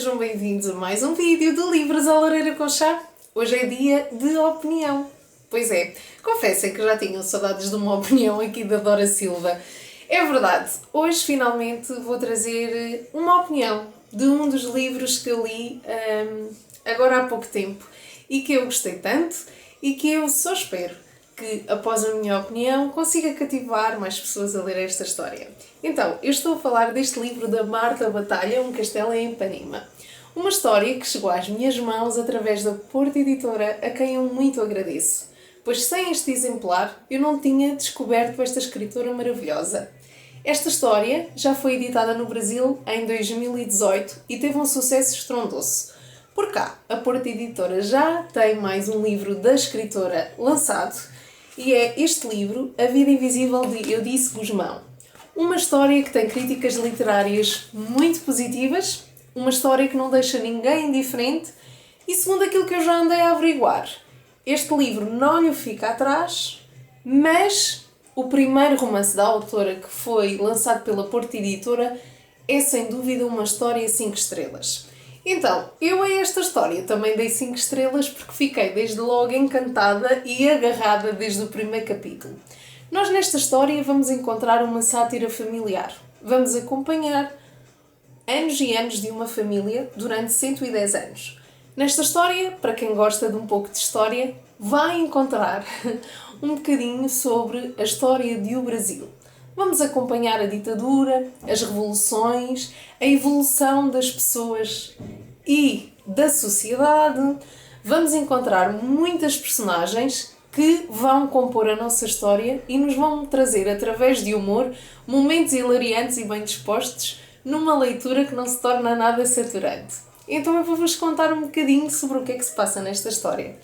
sejam bem-vindos a mais um vídeo de Livros à Lareira com Chá. Hoje é dia de opinião. Pois é, confessem que já tinham saudades de uma opinião aqui da Dora Silva. É verdade, hoje finalmente vou trazer uma opinião de um dos livros que eu li agora há pouco tempo e que eu gostei tanto e que eu só espero que, após a minha opinião, consiga cativar mais pessoas a ler esta história. Então, eu estou a falar deste livro da Marta Batalha, Um Castelo em Ipanema. Uma história que chegou às minhas mãos através da Porta Editora, a quem eu muito agradeço, pois sem este exemplar eu não tinha descoberto esta escritora maravilhosa. Esta história já foi editada no Brasil em 2018 e teve um sucesso estrondoso. Por cá, a Porta Editora já tem mais um livro da escritora lançado, e é este livro, A Vida Invisível de Eudício Gusmão. Uma história que tem críticas literárias muito positivas, uma história que não deixa ninguém indiferente e, segundo aquilo que eu já andei a averiguar, este livro não lhe fica atrás, mas o primeiro romance da autora que foi lançado pela Porta Editora é sem dúvida uma história 5 estrelas. Então, eu a esta história também dei 5 estrelas porque fiquei desde logo encantada e agarrada desde o primeiro capítulo. Nós nesta história vamos encontrar uma sátira familiar. Vamos acompanhar anos e anos de uma família durante 110 anos. Nesta história, para quem gosta de um pouco de história, vai encontrar um bocadinho sobre a história do Brasil. Vamos acompanhar a ditadura, as revoluções, a evolução das pessoas e da sociedade. Vamos encontrar muitas personagens que vão compor a nossa história e nos vão trazer, através de humor, momentos hilariantes e bem dispostos, numa leitura que não se torna nada saturante. Então eu vou-vos contar um bocadinho sobre o que é que se passa nesta história.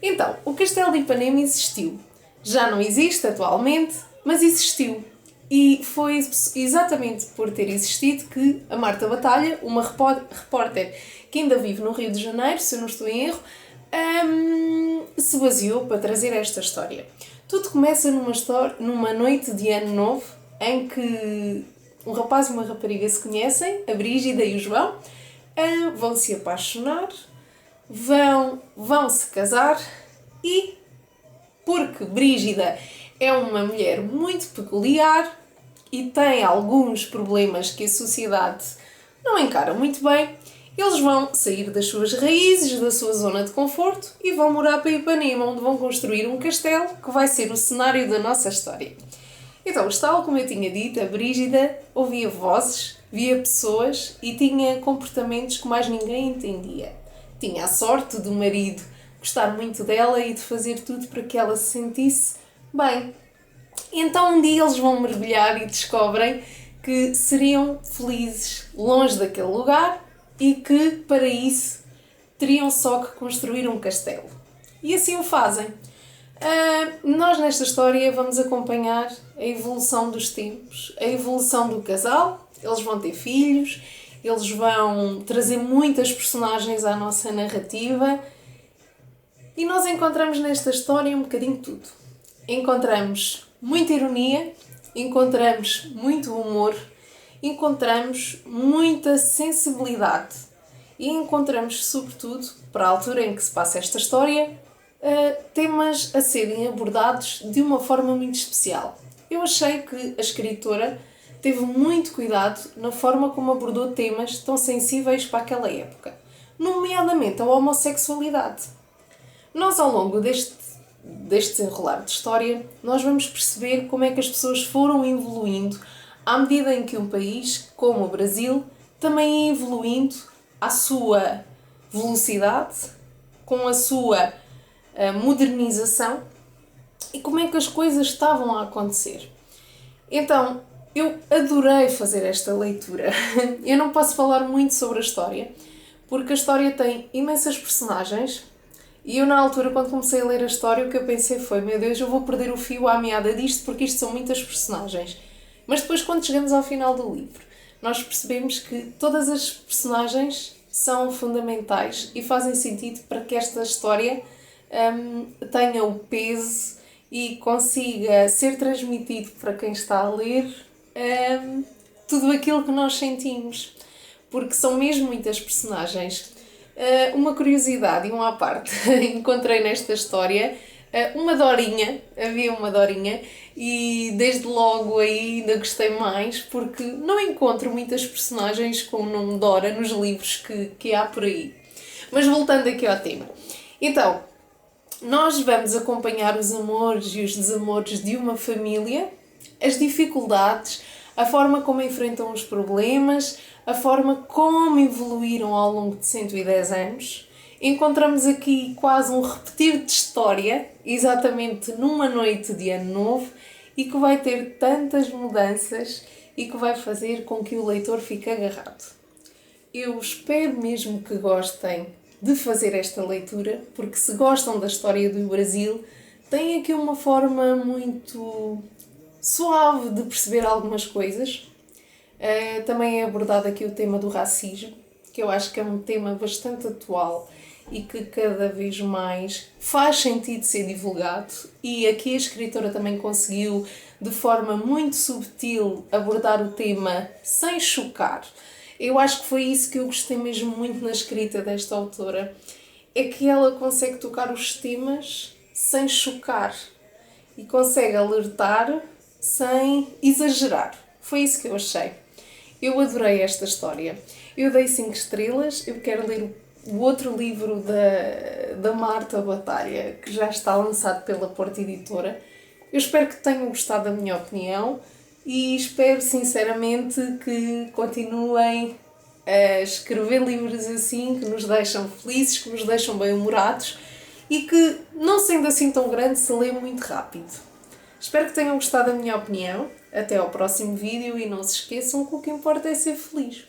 Então, o Castelo de Ipanema existiu. Já não existe atualmente, mas existiu. E foi exatamente por ter existido que a Marta Batalha, uma repórter que ainda vive no Rio de Janeiro, se eu não estou em erro, se baseou para trazer esta história. Tudo começa numa noite de ano novo, em que um rapaz e uma rapariga se conhecem, a Brígida e o João, vão se apaixonar, vão se casar e, porque Brígida é uma mulher muito peculiar e tem alguns problemas que a sociedade não encara muito bem, eles vão sair das suas raízes, da sua zona de conforto e vão morar para Ipanema, onde vão construir um castelo que vai ser o cenário da nossa história. Então, tal como eu tinha dito, a Brígida ouvia vozes, via pessoas e tinha comportamentos que mais ninguém entendia. Tinha a sorte do marido gostar muito dela e de fazer tudo para que ela se sentisse bem. Então um dia eles vão mergulhar e descobrem que seriam felizes longe daquele lugar e que, para isso, teriam só que construir um castelo. E assim o fazem. Nós nesta história vamos acompanhar a evolução dos tempos, a evolução do casal, eles vão ter filhos, eles vão trazer muitas personagens à nossa narrativa e nós encontramos nesta história um bocadinho de tudo. Encontramos muita ironia, encontramos muito humor, encontramos muita sensibilidade e encontramos, sobretudo, para a altura em que se passa esta história, temas a serem abordados de uma forma muito especial. Eu achei que a escritora teve muito cuidado na forma como abordou temas tão sensíveis para aquela época, nomeadamente a homossexualidade. Nós, ao longo deste desenrolar de história, nós vamos perceber como é que as pessoas foram evoluindo à medida em que um país, como o Brasil, também ia evoluindo à sua velocidade, com a sua modernização e como é que as coisas estavam a acontecer. Então, eu adorei fazer esta leitura. Eu não posso falar muito sobre a história, porque a história tem imensas personagens e eu, na altura, quando comecei a ler a história, o que eu pensei foi: meu Deus, eu vou perder o fio à meada disto porque isto são muitas personagens. Mas depois, quando chegamos ao final do livro, nós percebemos que todas as personagens são fundamentais e fazem sentido para que esta história tenha o peso e consiga ser transmitido para quem está a ler tudo aquilo que nós sentimos. porque são mesmo muitas personagens. Uma curiosidade e uma à parte, encontrei nesta história uma Dorinha, havia uma Dorinha, e desde logo aí ainda gostei mais, porque não encontro muitas personagens com o nome Dora nos livros que há por aí. Mas voltando aqui ao tema. Então, nós vamos acompanhar os amores e os desamores de uma família, as dificuldades, a forma como enfrentam os problemas, a forma como evoluíram ao longo de 110 anos. Encontramos aqui quase um repetir de história, exatamente numa noite de Ano Novo, e que vai ter tantas mudanças e que vai fazer com que o leitor fique agarrado. Eu espero mesmo que gostem de fazer esta leitura, porque se gostam da história do Brasil, tem aqui uma forma muito suave de perceber algumas coisas. Também é abordado aqui o tema do racismo, que eu acho que é um tema bastante atual e que cada vez mais faz sentido ser divulgado. E aqui a escritora também conseguiu, de forma muito subtil, abordar o tema sem chocar. Eu acho que foi isso que eu gostei mesmo muito na escrita desta autora, é que ela consegue tocar os temas sem chocar e consegue alertar sem exagerar. Foi isso que eu achei. Eu adorei esta história. Eu dei 5 estrelas, eu quero ler o outro livro da Marta Batalha, que já está lançado pela Porta Editora. Eu espero que tenham gostado da minha opinião e espero sinceramente que continuem a escrever livros assim, que nos deixam felizes, que nos deixam bem-humorados e que, não sendo assim tão grande, se lê muito rápido. Espero que tenham gostado da minha opinião. Até ao próximo vídeo e não se esqueçam que o que importa é ser feliz.